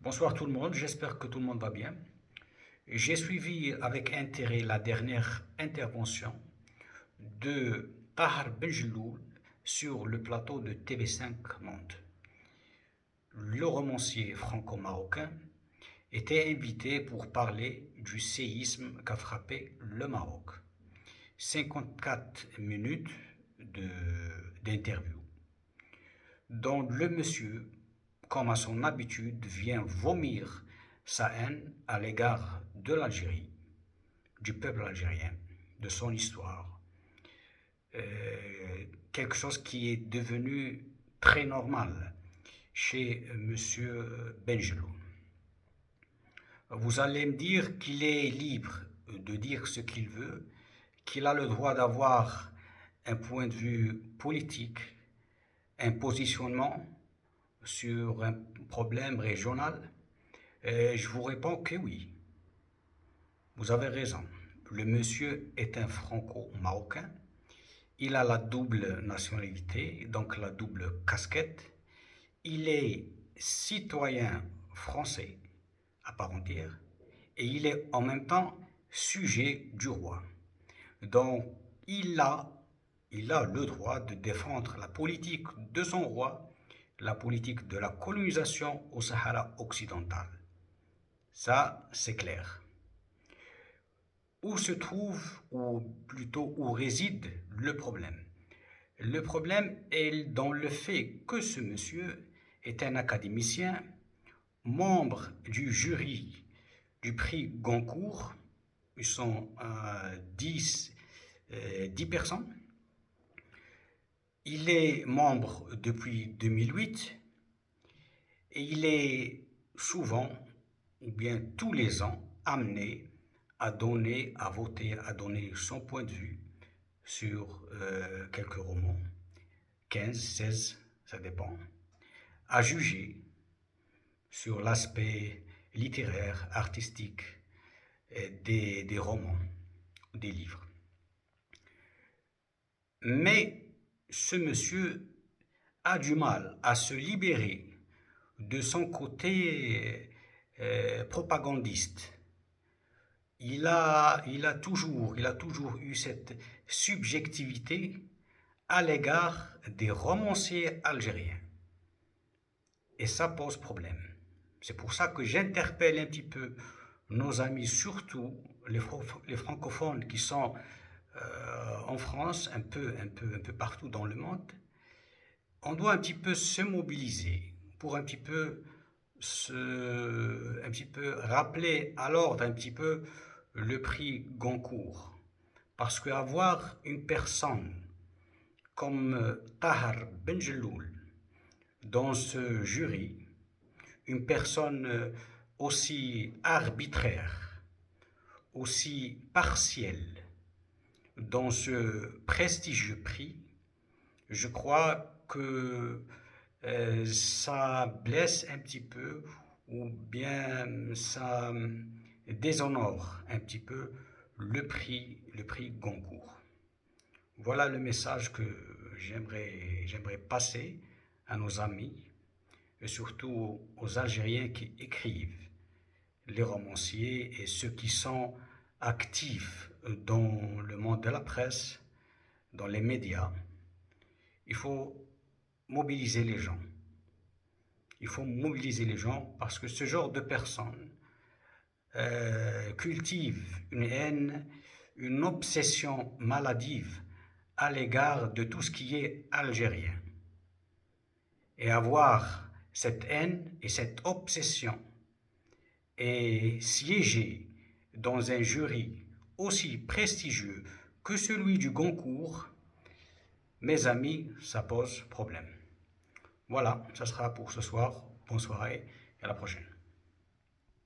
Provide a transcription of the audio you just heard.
Bonsoir tout le monde, j'espère que tout le monde va bien. J'ai suivi avec intérêt la dernière intervention de Tahar Benjeloul sur le plateau de TV5 Monde. Le romancier franco-marocain était invité pour parler du séisme qu'a frappé le Maroc. 54 minutes d'interview, dont le monsieur, comme à son habitude, vient vomir sa haine à l'égard de l'Algérie, du peuple algérien, de son histoire. Quelque chose qui est devenu très normal chez M. Benjelloul. Vous allez me dire qu'il est libre de dire ce qu'il veut, qu'il a le droit d'avoir un point de vue politique, un positionnement sur un problème régional. Je vous réponds que oui. Vous avez raison. Le monsieur est un franco-marocain. Il a la double nationalité, donc la double casquette. Il est citoyen français à part entière et il est en même temps sujet du roi. Donc il a le droit de défendre la politique de son roi, la politique de la colonisation au Sahara occidental. Ça, c'est clair. Où se trouve, ou plutôt où réside le problème? Le problème est dans le fait que ce monsieur est un académicien, membre du jury du prix Goncourt. Ils sont 10 personnes. Il est membre depuis 2008 et il est souvent, ou bien tous les ans, amené à donner, à voter, à donner son point de vue sur quelques romans, 15, 16, ça dépend, à juger sur l'aspect littéraire, artistique des romans, des livres. Mais ce monsieur a du mal à se libérer de son côté propagandiste. Il a toujours eu cette subjectivité à l'égard des romanciers algériens. Et ça pose problème. C'est pour ça que j'interpelle un petit peu nos amis, surtout les francophones qui sont en France, un peu partout dans le monde. On doit un petit peu se mobiliser pour un petit peu rappeler à l'ordre un petit peu le prix Goncourt. Parce qu'avoir une personne comme Tahar Benjelloul dans ce jury, une personne aussi arbitraire, aussi partielle dans ce prestigieux prix, je crois que ça blesse un petit peu ou bien ça déshonore un petit peu le prix Goncourt. Voilà le message que j'aimerais passer à nos amis et surtout aux Algériens qui écrivent, les romanciers et ceux qui sont actifs dans le monde de la presse, dans les médias. Il faut mobiliser les gens. Il faut mobiliser les gens parce que ce genre de personnes cultivent une haine, une obsession maladive à l'égard de tout ce qui est algérien. Et avoir cette haine et cette obsession et siéger dans un jury aussi prestigieux que celui du Goncourt, mes amis, ça pose problème. Voilà, ça sera pour ce soir. Bonne soirée et à la prochaine.